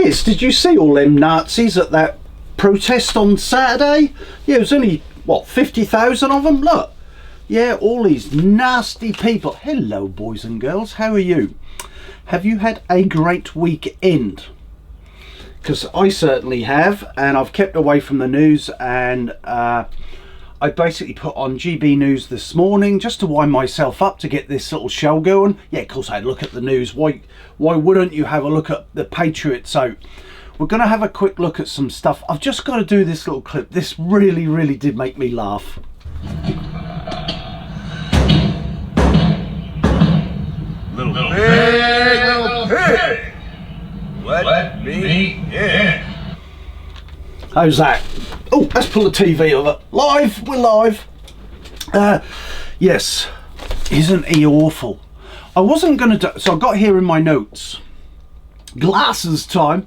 Liz, did you see all them Nazis at that protest on Saturday? Yeah, it was only, what, 50,000 of them? Look. Yeah, all these nasty people. Hello, boys and girls. How are you? Have you had a great weekend? Because I certainly have, and I've kept away from the news, and I basically put on GB News this morning just to wind myself up to get this little show going. Yeah, of course I had a look at the news. Why wouldn't you have a look at the Patriots out? We're going to have a quick look at some stuff. I've just got to do this little clip. This really did make me laugh. Little pig, let me in. How's that? Oh, let's pull the TV over. Live, we're live. Yes, isn't he awful? I wasn't going to do, so I got here in my notes. Glasses time.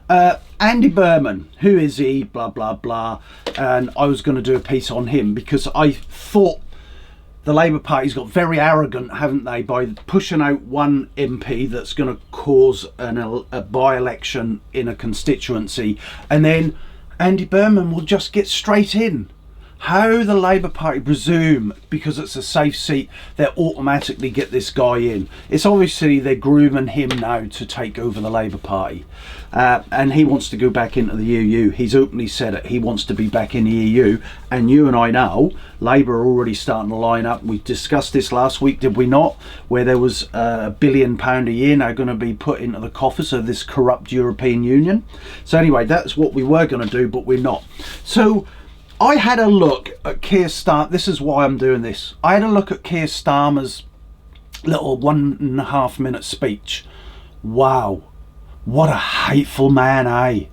Andy Berman, who is he? Blah, blah, blah. And I was going to do a piece on him because I thought the Labour Party's got very arrogant, haven't they, by pushing out one MP that's going to cause a by-election in a constituency, and then Andy Berman will just get straight in. How the Labour Party presume, because it's a safe seat, they automatically get this guy in. It's obviously they're grooming him now to take over the Labour Party. And he wants to go back into the EU. He's openly said it. He wants to be back in the EU. And you and I know, Labour are already starting to line up. We discussed this last week, did we not? Where there was £1 billion a year now going to be put into the coffers of this corrupt European Union. So anyway, that's what we were going to do, but we're not. So I had a look at Keir Starmer. This is why I'm doing this. I had a look at Keir Starmer's little 1.5 minute speech. Wow, what a hateful man, eh?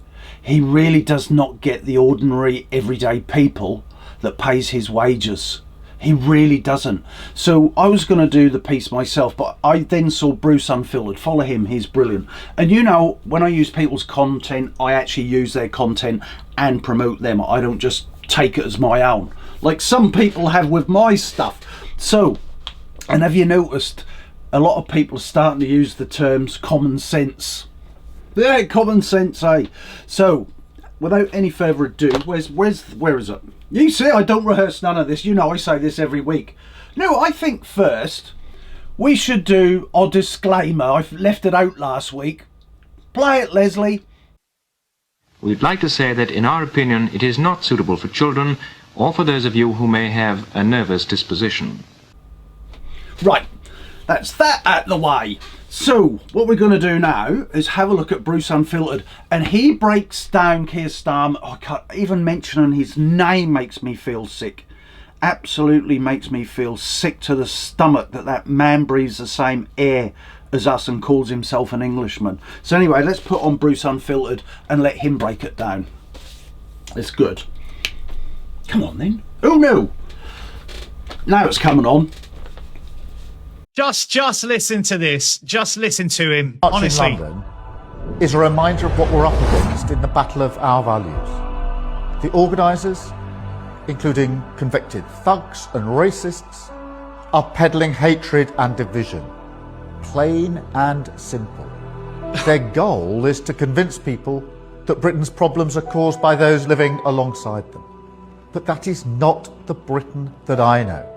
He really does not get the ordinary everyday people that pays his wages. He really doesn't. So I was going to do the piece myself, but I then saw Bruceunfilterd. Follow him, he's brilliant. And you know, when I use people's content, I actually use their content and promote them. I don't just take it as my own, like some people have with my stuff. So, and have you noticed a lot of people are starting to use the terms common sense? Yeah, common sense, eh? So, without any further ado, where is it? You see, I don't rehearse none of this. You know, I say this every week. No, I think first we should do our disclaimer. I left it out last week. Play it, Leslie. We'd like to say that, in our opinion, it is not suitable for children or for those of you who may have a nervous disposition. Right, that's that out the way. So, what we're going to do now is have a look at Bruceunfilterd, and he breaks down Keir Starmer. Oh, I can't, even mentioning his name makes me feel sick. Absolutely makes me feel sick to the stomach that man breathes the same air as us and calls himself an Englishman. So anyway, let's put on Bruceunfilterd and let him break it down. It's good. Come on then. Oh no! Now it's coming on. Just listen to this. Just listen to him. March honestly. in London is a reminder of what we're up against in the battle of our values. The organisers, including convicted thugs and racists, are peddling hatred and division. Plain and simple. Their goal is to convince people that Britain's problems are caused by those living alongside them. But that is not the Britain that I know.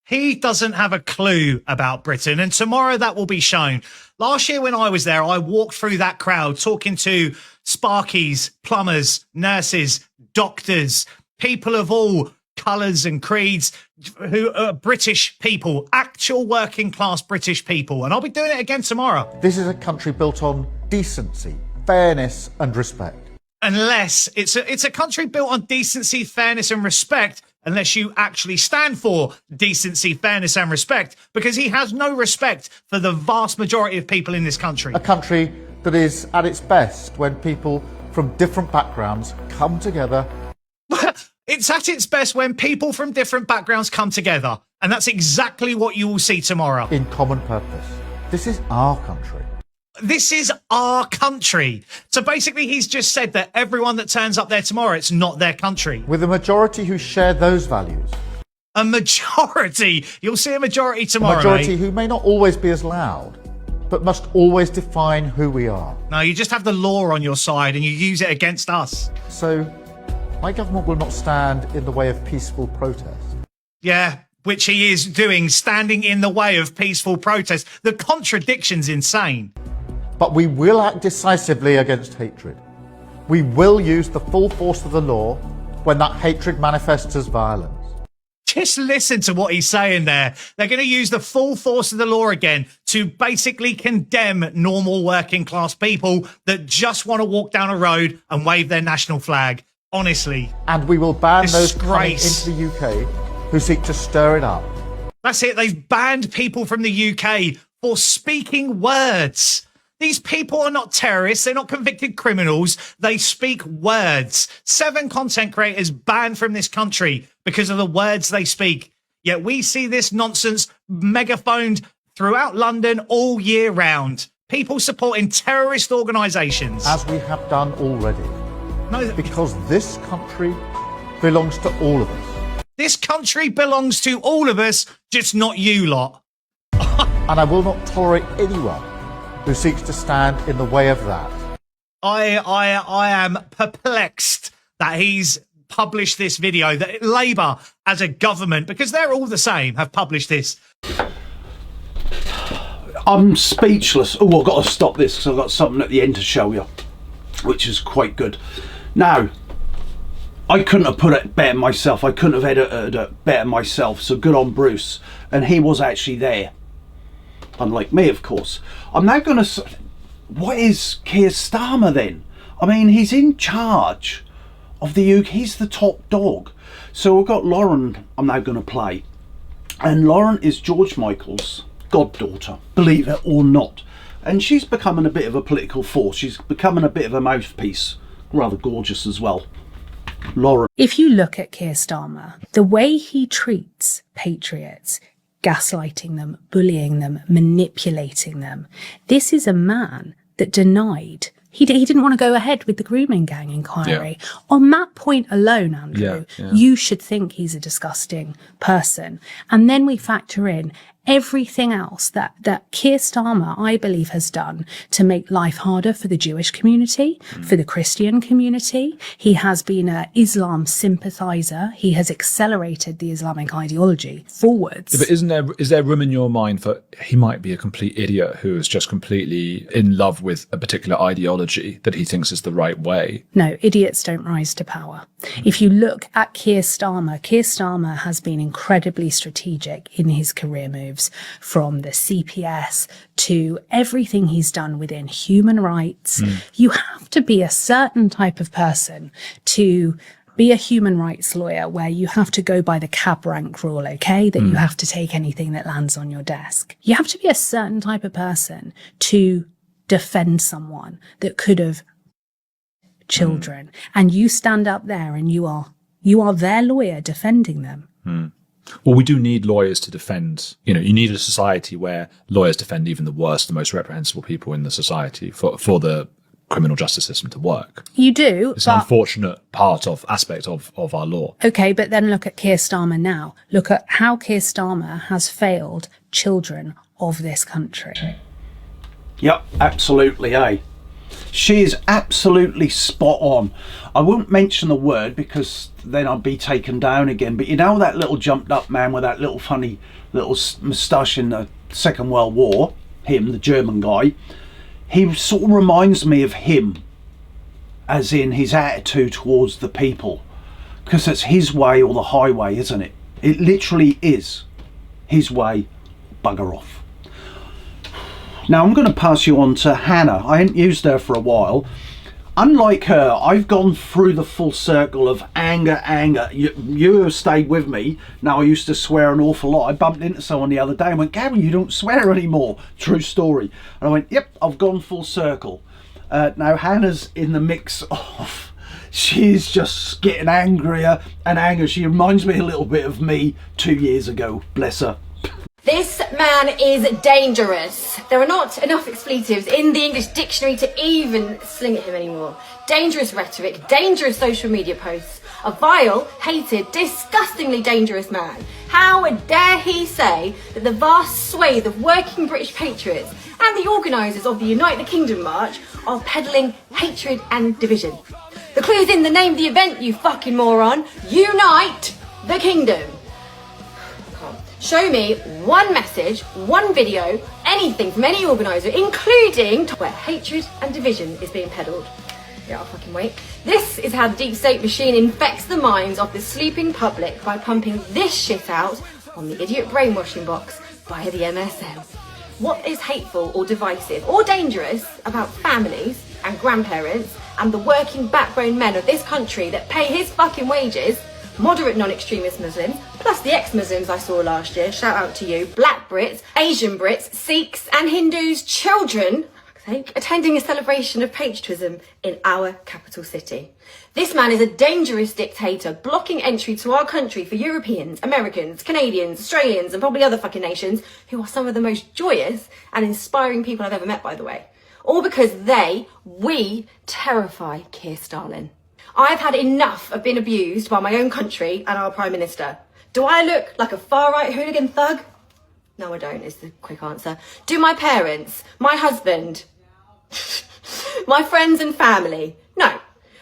He doesn't have a clue about Britain, and tomorrow that will be shown. Last year when I was there, I walked through that crowd talking to sparkies, plumbers, nurses, doctors, people of all colours and creeds, who are British people, actual working class British people. And I'll be doing it again tomorrow. This is a country built on decency, fairness and respect. Unless it's a country built on decency, fairness and respect, unless you actually stand for decency, fairness and respect, because he has no respect for the vast majority of people in this country. A country that is at its best when people from different backgrounds come together. It's at its best when people from different backgrounds come together. And that's exactly what you will see tomorrow. In common purpose. This is our country. This is our country. So basically, he's just said that everyone that turns up there tomorrow, it's not their country. With a majority who share those values. A majority? You'll see a majority tomorrow, A majority mate. who may not always be as loud, but must always define who we are. No, you just have the law on your side and you use it against us. So, my government will not stand in the way of peaceful protest. Yeah, which he is doing, standing in the way of peaceful protest. The contradiction's insane. But we will act decisively against hatred. We will use the full force of the law when that hatred manifests as violence. Just listen to what he's saying there. They're going to use the full force of the law again to basically condemn normal working class people that just want to walk down a road and wave their national flag. Honestly. And we will ban those coming Disgrace. into the UK who seek to stir it up. That's it. They've banned people from the UK for speaking words. These people are not terrorists. They're not convicted criminals. They speak words. 7 content creators banned from this country because of the words they speak. Yet we see this nonsense megaphoned throughout London all year round. People supporting terrorist organisations. As we have done already. No, Because this country belongs to all of us. this country belongs to all of us, just not you lot. And I will not tolerate anyone who seeks to stand in the way of that. I am perplexed that he's published this video, that Labour as a government, because they're all the same, have published this. I'm speechless. Oh, I've got to stop this because I've got something at the end to show you, which is quite good. Now, I couldn't have put it better myself. I couldn't have edited it better myself. So good on Bruce. And he was actually there. Unlike me, of course. I'm now going to... What is Keir Starmer then? I mean, he's in charge of the UK. He's the top dog. So we've got Lauren I'm now going to play. And Lauren is George Michael's goddaughter, believe it or not. And she's becoming a bit of a political force. She's becoming a bit of a mouthpiece. Rather gorgeous as well. Lauren. If you look at Keir Starmer, the way he treats patriots, gaslighting them, bullying them, manipulating them, this is a man that denied. He didn't want to go ahead with the grooming gang inquiry. Yeah. On that point alone, Andrew, you should think he's a disgusting person. And then we factor in everything else that Keir Starmer, I believe, has done to make life harder for the Jewish community, for the Christian community. He has been an Islam sympathizer. He has accelerated the Islamic ideology forwards. Yeah, but is there room in your mind for he might be a complete idiot who is just completely in love with a particular ideology that he thinks is the right way? No, idiots don't rise to power. If you look at Keir Starmer has been incredibly strategic in his career moves, from the CPS to everything he's done within human rights. You have to be a certain type of person to be a human rights lawyer, where you have to go by the cab rank rule, okay? That you have to take anything that lands on your desk. You have to be a certain type of person to defend someone that could have children. And you stand up there and you are their lawyer defending them. Well, we do need lawyers to defend, you need a society where lawyers defend even the worst, the most reprehensible people in the society for the criminal justice system to work. You do. It's an unfortunate aspect of our law. Okay, but then look at Keir Starmer now. Look at how Keir Starmer has failed children of this country. Yep, absolutely, eh? She is absolutely spot on. I won't mention the word because then I'll be taken down again. But you know that little jumped up man with that little funny little moustache in the Second World War? Him, the German guy. He sort of reminds me of him, as in his attitude towards the people. Because it's his way or the highway, isn't it? It literally is his way, bugger off. Now I'm going to pass you on to Hannah. I hadn't used her for a while. Unlike her, I've gone through the full circle of anger. You have stayed with me. Now, I used to swear an awful lot. I bumped into someone the other day and went, Gary, you don't swear anymore. True story. And I went, yep, I've gone full circle. Now Hannah's in the mix of, she's just getting angrier and angrier. She reminds me a little bit of me 2 years ago. Bless her. This man is dangerous. There are not enough expletives in the English dictionary to even sling at him anymore. Dangerous rhetoric, dangerous social media posts, a vile, hated, disgustingly dangerous man. How dare he say that the vast swathe of working British patriots and the organisers of the Unite the Kingdom March are peddling hatred and division. The clue's in the name of the event, you fucking moron. Unite the Kingdom. Show me one message, one video, anything from any organiser, including where hatred and division is being peddled. Yeah, I'll fucking wait. This is how the deep state machine infects the minds of the sleeping public by pumping this shit out on the idiot brainwashing box via the MSM. What is hateful or divisive or dangerous about families and grandparents and the working backbone men of this country that pay his fucking wages, moderate non-extremist Muslims, plus the ex-Muslims I saw last year, shout out to you, black Brits, Asian Brits, Sikhs and Hindus, children, attending a celebration of patriotism in our capital city. This man is a dangerous dictator, blocking entry to our country for Europeans, Americans, Canadians, Australians, and probably other fucking nations who are some of the most joyous and inspiring people I've ever met, by the way. All because we terrify Keir Starmer. I've had enough of being abused by my own country and our Prime Minister. Do I look like a far-right hooligan thug? No, I don't, is the quick answer. Do my parents, my husband, my friends and family? No.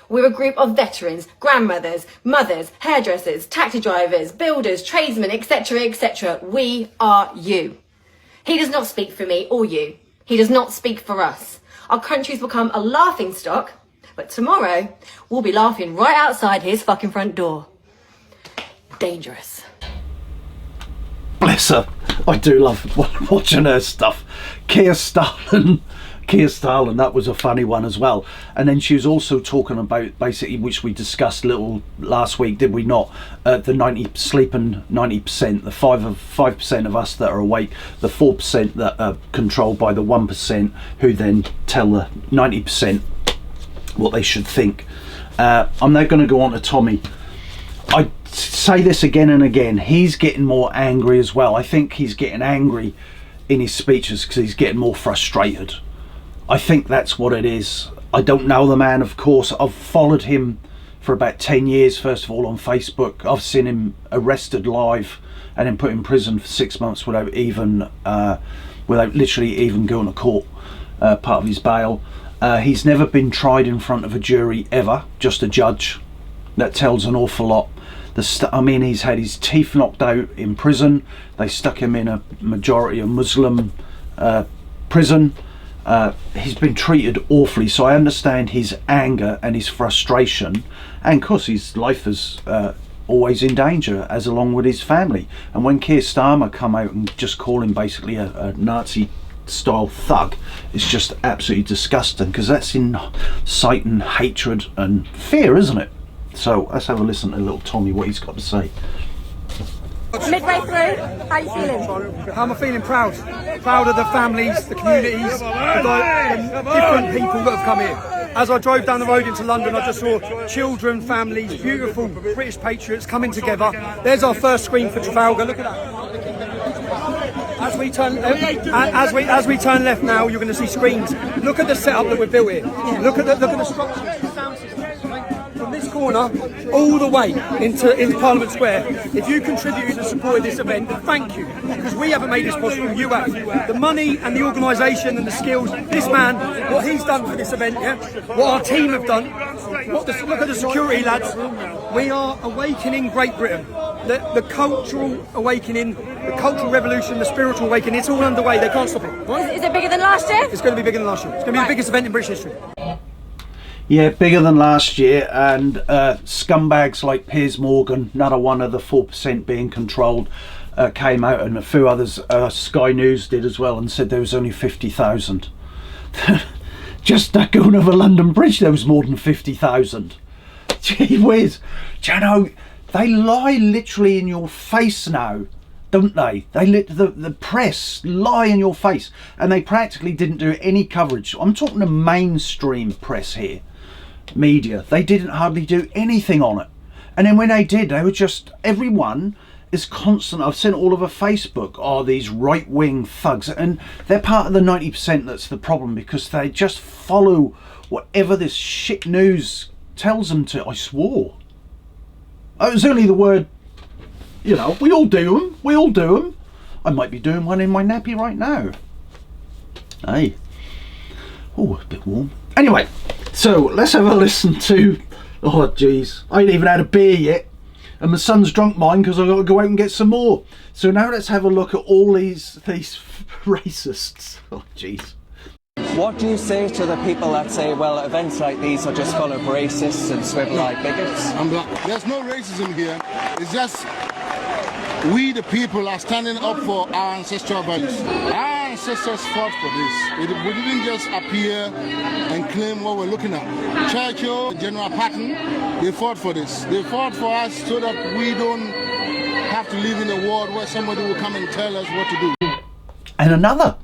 We're a group of veterans, grandmothers, mothers, hairdressers, taxi drivers, builders, tradesmen, etc., etc. We are you. He does not speak for me or you. He does not speak for us. Our country's become a laughing stock, but tomorrow we'll be laughing right outside his fucking front door. Dangerous. Bless her. I do love watching her stuff. Keir Starmer, that was a funny one as well. And then she was also talking about, basically, which we discussed a little last week, did we not? The sleeping 90%, the 5% of us that are awake, the 4% that are controlled by the 1% who then tell the 90% what they should think. I'm now going to go on to Tommy. I say this again and again, he's getting more angry as well. I think he's getting angry in his speeches because he's getting more frustrated. I think that's what it is. I don't know the man, of course. I've followed him for about 10 years, first of all, on Facebook. I've seen him arrested live and then put in prison for 6 months without literally even going to court, part of his bail. He's never been tried in front of a jury ever, just a judge. That tells an awful lot. He's had his teeth knocked out in prison. They stuck him in a majority of Muslim prison. He's been treated awfully, so I understand his anger and his frustration, and of course his life is always in danger, as along with his family. And when Keir Starmer come out and just call him basically a Nazi style thug, it's just absolutely disgusting, because that's inciting hatred and fear, isn't it? So let's have a listen to little Tommy, what he's got to say. Midway through, how you feeling? How am I feeling? Proud. Proud of the families, the communities, the different people that have come here. As I drove down the road into London, I just saw children, families, beautiful British patriots coming together. There's our first screen for Trafalgar. Look at that. As we turn left now, you're going to see screens. Look at the setup that we've built here. Look at the structures, the sound system. From this corner all the way into Parliament Square. If you contributed and supported this event, thank you, because we haven't made this possible, you have. The money and the organisation and the skills, this man, what he's done for this event, yeah, what our team have done, look at the security lads. We are awakening Great Britain. The cultural awakening, the cultural revolution, the spiritual awakening, it's all underway, they can't stop it. Is it bigger than last year? It's going to be bigger than last year. It's going to be the biggest event in British history. Yeah, bigger than last year, and scumbags like Piers Morgan, another one of the 4% being controlled, came out, and a few others, Sky News did as well, and said there was only 50,000. Just going over London Bridge, there was more than 50,000. Gee whiz. Do you know, they lie literally in your face now, don't they? The press lie in your face, and they practically didn't do any coverage. I'm talking the mainstream press here, media. They didn't hardly do anything on it. And then when they did, they were just, everyone is constant. I've seen all over Facebook are these right-wing thugs, and they're part of the 90% that's the problem, because they just follow whatever this shit news tells them to. I swore. It was only the word, you know, we all do them. We all do them. I might be doing one in my nappy right now. Hey. Oh, a bit warm. Anyway, so let's have a listen to... Oh, jeez. I ain't even had a beer yet. And my son's drunk mine because I've got to go out and get some more. So now let's have a look at all these racists. Oh, jeez. What do you say to the people that say, well, events like these are just full of racists and swivel-eyed bigots? There's no racism here. It's just we, the people, are standing up for our ancestral values. Our ancestors fought for this. We didn't just appear and claim what we're looking at. Churchill, General Patton, they fought for this. They fought for us so that we don't have to live in a world where somebody will come and tell us what to do. And another,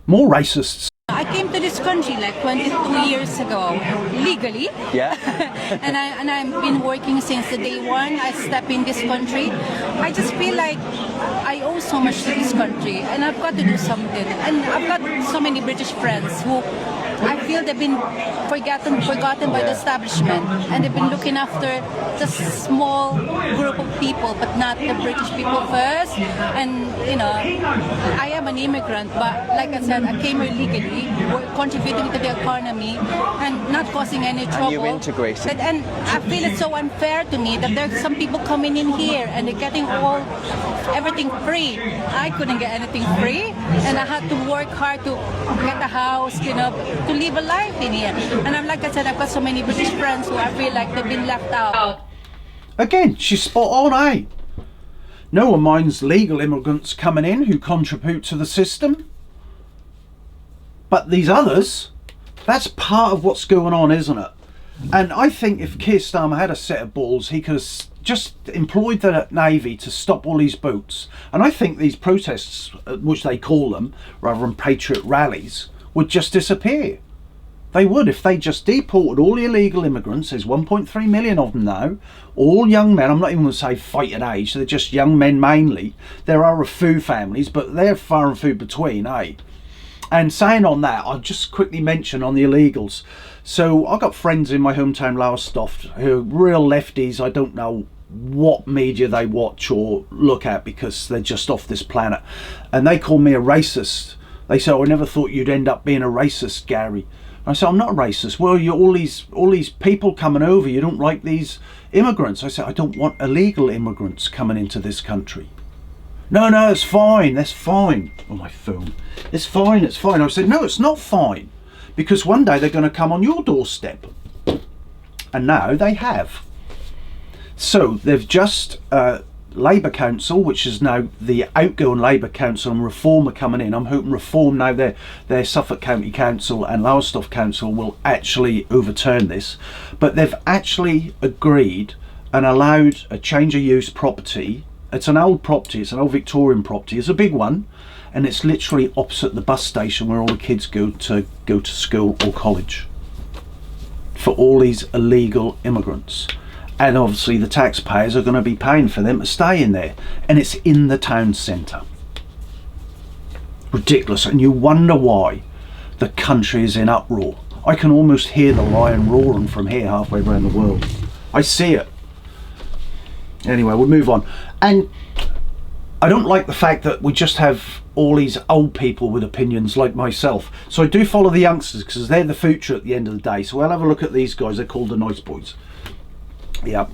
more racists. I came to this country like 22 years ago, legally. Yeah. and I've been working since the day one I stepped in this country. I just feel like I owe so much to this country, and I've got to do something. And I've got so many British friends who I feel they've been forgotten by the establishment, and they've been looking after the small group of people, but not the British people first. And you know, I am an immigrant, but like I said, I came here legally, contributing to the economy and not causing any trouble. And you integrated. And I feel it's so unfair to me that there's some people coming in here and they're getting everything free. I couldn't get anything free, and I had to work hard to get a house, you know, to live a life in here. And I'm like I said, I've got so many British friends who I feel like they've been left out. Again, she's spot on, eh? No one minds legal immigrants coming in who contribute to the system. But these others, that's part of what's going on, isn't it? And I think if Keir Starmer had a set of balls, he could have just employed the Navy to stop all these boats. And I think these protests, which they call them, rather than patriot rallies, would just disappear. They would if they just deported all the illegal immigrants. There's 1.3 million of them now, all young men. I'm not even going to say fighting age, they're just young men mainly. There are a few families, but they're far and few between, eh? And saying on that, I'll just quickly mention on the illegals. So I've got friends in my hometown Lowestoft who are real lefties. I don't know what media they watch or look at because they're just off this planet. And they call me a racist. They say, oh, I never thought you'd end up being a racist, Gary. I said, I'm not a racist. Well, you're all these people coming over, you don't like these immigrants. I said, I don't want illegal immigrants coming into this country. No, it's fine, that's fine. Oh, my phone. It's fine, it's fine. I said, no, it's not fine. Because one day they're going to come on your doorstep. And now they have. So they've just, Labour Council, which is now the outgoing Labour Council, and Reform are coming in. I'm hoping Reform, now their Suffolk County Council and Lowestoft Council, will actually overturn this. But they've actually agreed and allowed a change of use property. It's an old property, it's an old Victorian property, it's a big one, and it's literally opposite the bus station where all the kids go to school or college, for all these illegal immigrants. And obviously the taxpayers are going to be paying for them to stay in there, and it's in the town centre. Ridiculous. And you wonder why the country is in uproar. I can almost hear the lion roaring from here halfway around the world. I see it. Anyway, we'll move on. And I don't like the fact that we just have all these old people with opinions like myself. So I do follow the youngsters because they're the future at the end of the day. So we'll have a look at these guys. They're called the nice boys. Yep.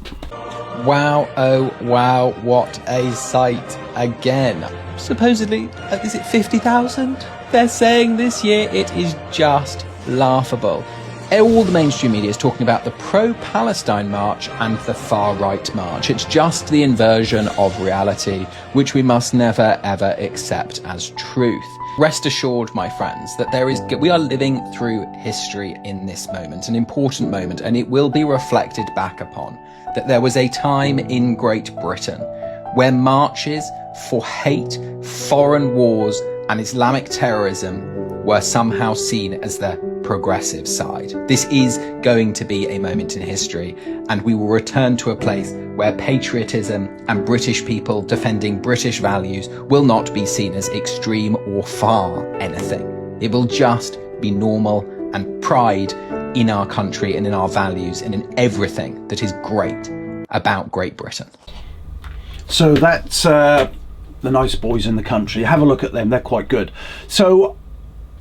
Wow, oh wow, what a sight again. Supposedly, is it 50,000? They're saying this year. It is just laughable. All the mainstream media is talking about the pro-Palestine march and the far-right march. It's just the inversion of reality, which we must never ever accept as truth. Rest assured, my friends, that we are living through history in this moment, an important moment, and it will be reflected back upon that there was a time in Great Britain where marches for hate, foreign wars, and Islamic terrorism were somehow seen as the progressive side. This is going to be a moment in history, and we will return to a place where patriotism and British people defending British values will not be seen as extreme or far anything. It will just be normal and pride in our country and in our values and in everything that is great about Great Britain. So that's the nice boys in the country. Have a look at them, they're quite good. So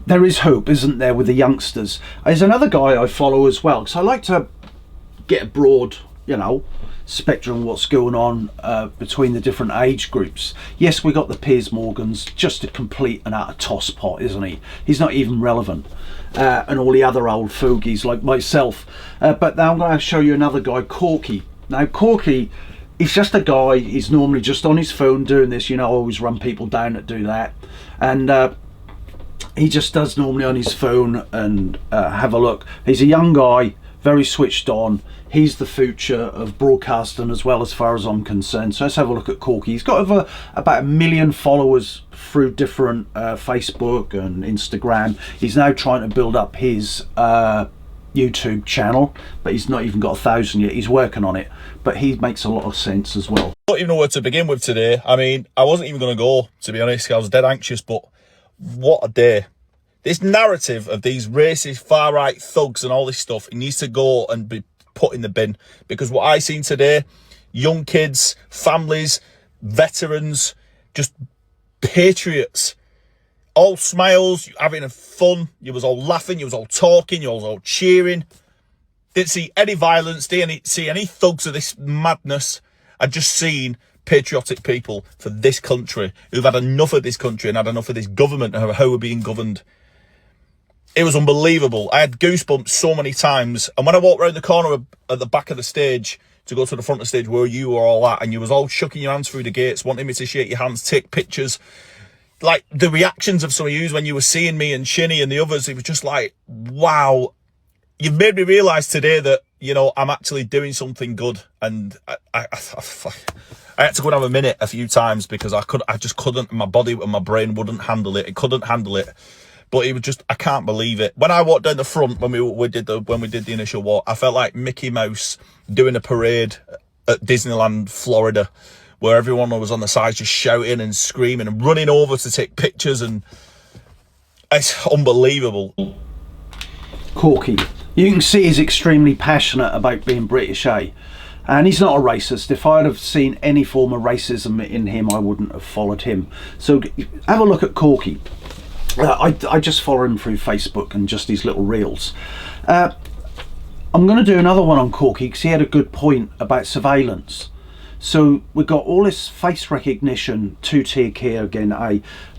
there is hope, isn't there, with the youngsters. There's another guy I follow as well, because I like to get a broad, spectrum of what's going on between the different age groups. Yes, we got the Piers Morgans, just a complete and utter tosspot, isn't he? He's not even relevant. And all the other old fogies like myself. But now I'm going to show you another guy, Corky. Now, Corky, he's just a guy, he's normally just on his phone doing this, I always run people down that do that. And he just does normally on his phone and have a look. He's a young guy, very switched on. He's the future of broadcasting as well, as far as I'm concerned. So let's have a look at Corky. He's got over about 1 million followers through different Facebook and Instagram. He's now trying to build up his YouTube channel, but he's not even got 1,000 yet. He's working on it, but he makes a lot of sense as well. I don't even know where to begin with today. I mean, I wasn't even going to go, to be honest. I was dead anxious, but what a day. This narrative of these racist far-right thugs and all this stuff, it needs to go and be put in the bin, because what I seen today, young kids, families, veterans, just patriots, all smiles, having fun, you was all laughing, you was all talking, you was all cheering, didn't see any violence, didn't see any thugs of this madness. I just seen patriotic people for this country who've had enough of this country and had enough of this government and how we're being governed. It was unbelievable. I had goosebumps so many times. And when I walked around the corner at the back of the stage to go to the front of the stage where you were all at, and you was all shucking your hands through the gates, wanting me to shake your hands, take pictures, like the reactions of some of you when you were seeing me and Shinny and the others, it was just like, wow, you've made me realise today that, I'm actually doing something good. And I had to go and have a minute a few times because I just couldn't, my body and my brain wouldn't handle it. It couldn't handle it. But it was just, I can't believe it. When I walked down the front, when we did the initial walk, I felt like Mickey Mouse doing a parade at Disneyland, Florida, where everyone was on the sides just shouting and screaming and running over to take pictures, and it's unbelievable. Corky, you can see he's extremely passionate about being British, eh? And he's not a racist. If I'd have seen any form of racism in him, I wouldn't have followed him. So have a look at Corky. I just follow him through Facebook and just these little reels. I'm going to do another one on Corky because he had a good point about surveillance. So we've got all this face recognition, two-tier here again,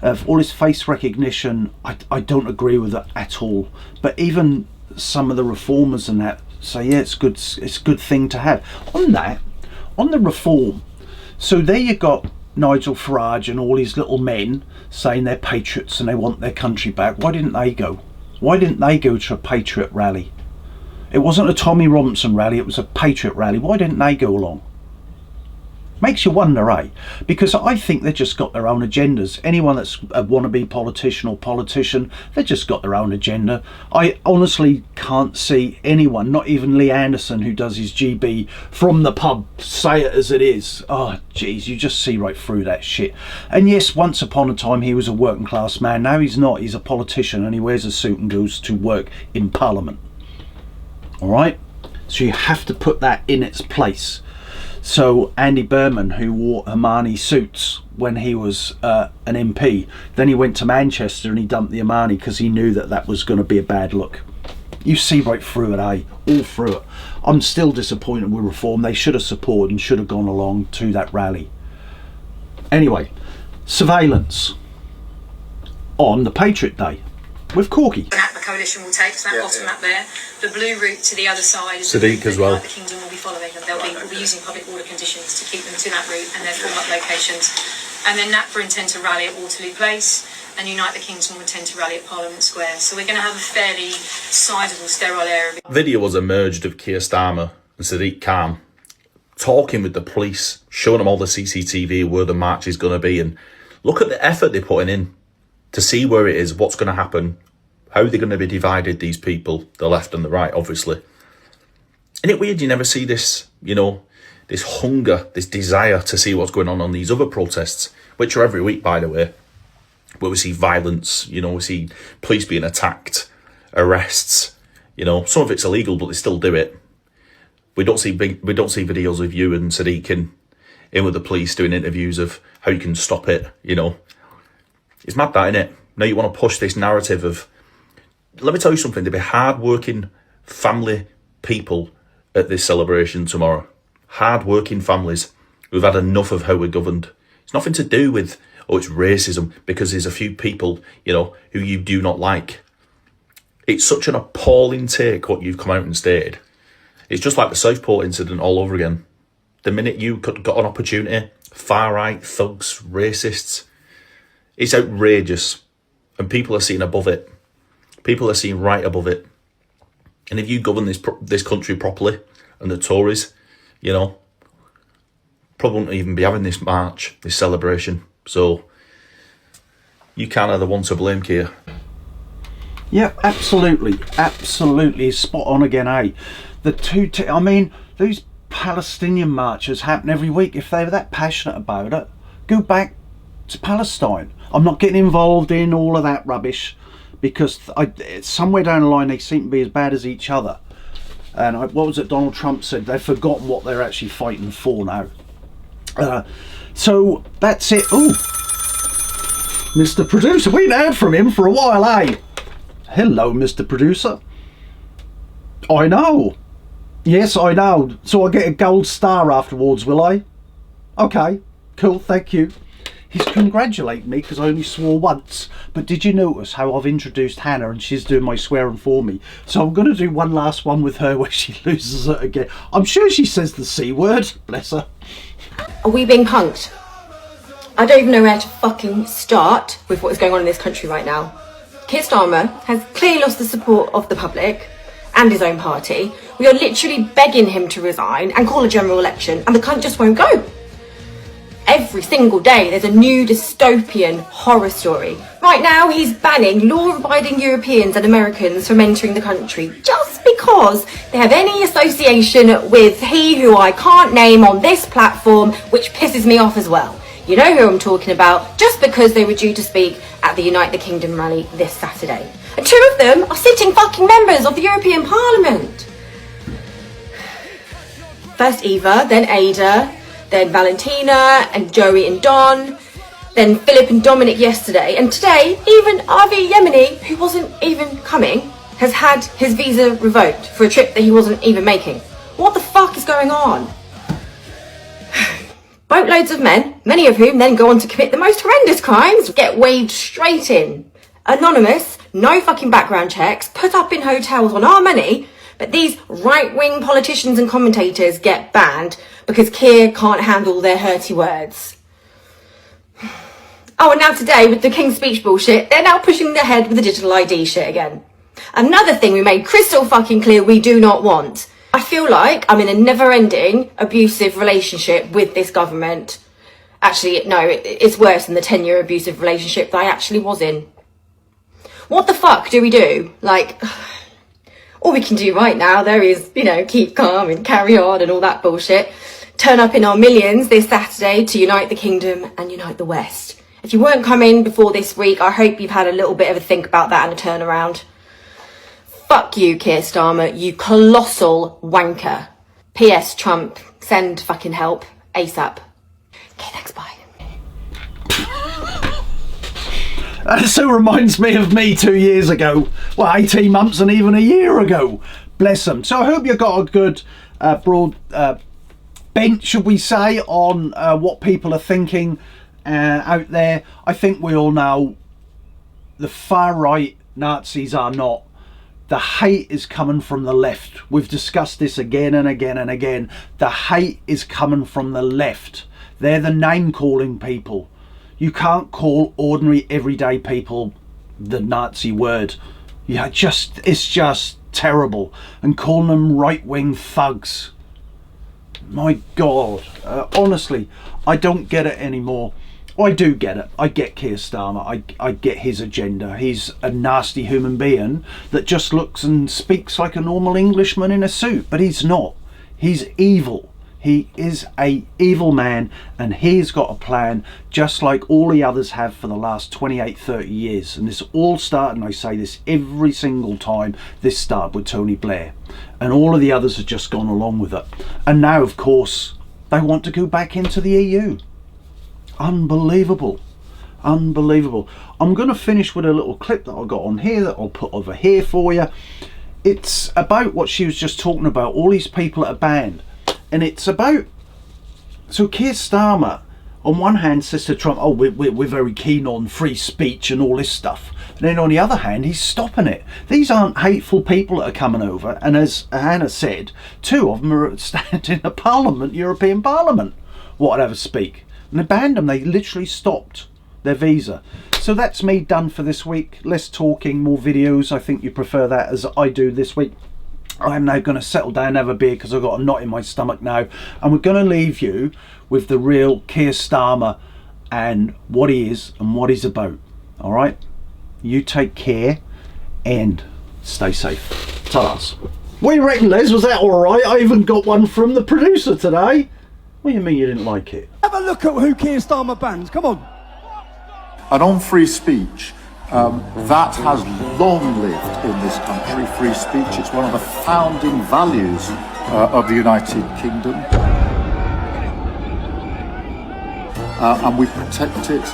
of all this face recognition. I don't agree with it at all. But even some of the reformers and that say, yeah, it's good. It's a good thing to have. On the reform. So there you got Nigel Farage and all these little men saying they're patriots and they want their country back. Why didn't they go? Why didn't they go to a patriot rally? It wasn't a Tommy Robinson rally, it was a patriot rally. Why didn't they go along? Makes you wonder, eh? Because I think they've just got their own agendas. Anyone that's a wannabe politician or politician, they've just got their own agenda. I honestly can't see anyone, not even Lee Anderson, who does his GB from the pub, say it as it is. Oh, geez, you just see right through that shit. And yes, once upon a time he was a working class man. Now he's not. He's a politician and he wears a suit and goes to work in Parliament. All right? So you have to put that in its place. So Andy Berman, who wore Armani suits when he was an MP, then he went to Manchester and he dumped the Armani because he knew that that was going to be a bad look. You see right through it, eh? All through it. I'm still disappointed with reform. They should have supported and should have gone along to that rally. Anyway, surveillance on the Patriot Day with Corky. The coalition will take, so that bottom map there. The blue route to the other side is Sadiq as well. The Kingdom will be following, and we'll be using public order conditions to keep them to that route and their form-up locations. And then NAPRA intend to rally at Waterloo Place, and Unite the Kingdom will intend to rally at Parliament Square. So we're going to have a fairly sizable sterile area. Video was emerged of Keir Starmer and Sadiq Khan talking with the police, showing them all the CCTV where the march is going to be, and look at the effort they're putting in. to see where it is, what's going to happen, how they're going to be divided, these people, the left and the right, obviously. Isn't it weird you never see this, you know, this hunger, this desire to see what's going on these other protests, which are every week, by the way, where we see violence, you know, we see police being attacked, arrests, you know, some of it's illegal, but they still do it. We don't see videos of you and Sadiq in with the police doing interviews of how you can stop it, you know. It's mad that, innit? Now you want to push this narrative of, let me tell you something, there'll be hard-working family people at this celebration tomorrow. Hard-working families who've had enough of how we're governed. It's nothing to do with, oh, it's racism, because there's a few people, you know, who you do not like. It's such an appalling take what you've come out and stated. It's just like the Southport incident all over again. The minute you got an opportunity, far-right, thugs, racists, it's outrageous. And people are seeing above it. People are seeing right above it. And if you govern this country properly, and the Tories, you know, probably wouldn't even be having this march, this celebration. So, you kind of the one to blame, Keir. Yeah, absolutely. Absolutely. Spot on again, eh? I mean, those Palestinian marches happen every week. If they were that passionate about it, go back to Palestine. I'm not getting involved in all of that rubbish, because somewhere down the line they seem to be as bad as each other. And what was it Donald Trump said? They've forgotten what they're actually fighting for now. So that's it. Oh, Mr. Producer, we ain't heard from him for a while, eh? Hello, Mr. Producer. I know. Yes, I know. So I get a gold star afterwards, will I? Okay, cool, thank you. He's congratulating me because I only swore once. But did you notice how I've introduced Hannah and she's doing my swearing for me? So I'm going to do one last one with her where she loses it again. I'm sure she says the C word. Bless her. Are we being punked? I don't even know where to fucking start with what is going on in this country right now. Keir Starmer has clearly lost the support of the public and his own party. We are literally begging him to resign and call a general election, and the cunt just won't go. Every single day there's a new dystopian horror story. Right now he's banning law-abiding Europeans and Americans from entering the country just because they have any association with he who I can't name on this platform, which pisses me off as well. You know who I'm talking about, just because they were due to speak at the Unite the Kingdom rally this Saturday. And two of them are sitting fucking members of the European Parliament. First Eva, then Ada, then Valentina and Joey and Don, then Philip and Dominic yesterday, and today even Avi Yemeni, who wasn't even coming, has had his visa revoked for a trip that he wasn't even making. What the fuck is going on? Boatloads of men, many of whom then go on to commit the most horrendous crimes, get waved straight in. Anonymous, no fucking background checks, put up in hotels on our money, but these right-wing politicians and commentators get banned because Keir can't handle their hurty words. Oh, and now today, with the King's Speech bullshit, they're now pushing ahead with the digital ID shit again. Another thing we made crystal fucking clear we do not want. I feel like I'm in a never-ending, abusive relationship with this government. Actually, no, it's worse than the 10-year abusive relationship that I actually was in. What the fuck do we do? Like, all we can do right now there is, you know, keep calm and carry on and all that bullshit. Turn up in our millions this Saturday to unite the kingdom and unite the West. If you weren't coming before this week, I hope you've had a little bit of a think about that and a turnaround. Fuck you, Keir Starmer, you colossal wanker. P.S. Trump, send fucking help ASAP. Okay, thanks, bye. That so reminds me of me 2 years ago. Well, 18 months and even a year ago. Bless them. So I hope you got a good broad bent, should we say, on what people are thinking out there. I think we all know the far right Nazis are not. The hate is coming from the left. We've discussed this again and again and again. The hate is coming from the left. They're the name-calling people. You can't call ordinary, everyday people the Nazi word. Yeah, it's just terrible. And calling them right-wing thugs. My God. Honestly, I don't get it anymore. I do get it. I get Keir Starmer. I get his agenda. He's a nasty human being that just looks and speaks like a normal Englishman in a suit, but he's not. He's evil. He is a evil man, and he's got a plan just like all the others have for the last 28, 30 years. And this all started, and I say this every single time, this started with Tony Blair. And all of the others have just gone along with it. And now, of course, they want to go back into the EU. Unbelievable. Unbelievable. I'm going to finish with a little clip that I got on here that I'll put over here for you. It's about what she was just talking about, all these people that are banned. And it's about, so Keir Starmer on one hand says to Trump, oh, we're very keen on free speech and all this stuff. And then on the other hand, he's stopping it. These aren't hateful people that are coming over. And as Hannah said, 2 of them are standing in the Parliament, European Parliament, whatever speak. And they banned them. They literally stopped their visa. So that's me done for this week. Less talking, more videos. I think you prefer that as I do this week. I'm now going to settle down and have a beer because I've got a knot in my stomach now. And we're going to leave you with the real Keir Starmer and what he is and what he's about. All right? You take care and stay safe. Ta-das. What do you reckon, Les? Was that all right? I even got one from the producer today. What do you mean you didn't like it? Have a look at who Keir Starmer bans. Come on. And on free speech, that has long lived in this country. Free speech, it's one of the founding values of the United Kingdom. And we protect it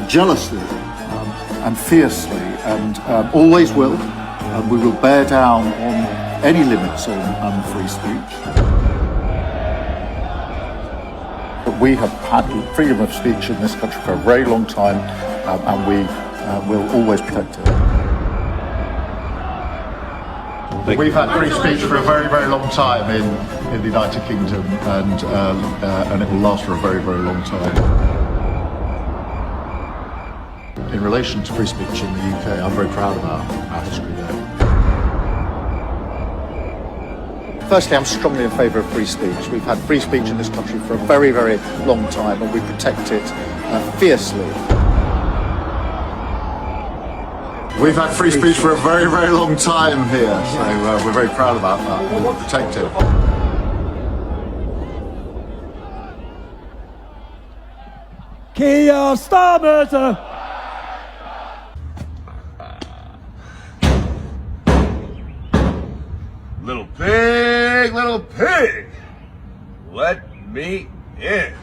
jealously and fiercely, and always will. And we will bear down on any limits on free speech. But we have had freedom of speech in this country for a very long time, and we will always protect it. We've had free speech for a very, very long time in the United Kingdom, and it will last for a very, very long time. In relation to free speech in the UK, I'm very proud of our history there. Firstly, I'm strongly in favour of free speech. We've had free speech in this country for a very, very long time, and we protect it fiercely. We've had free speech for a very, very long time here, so we're very proud about that, and we'll protect it. Keir Starmer! Little pig, let me in.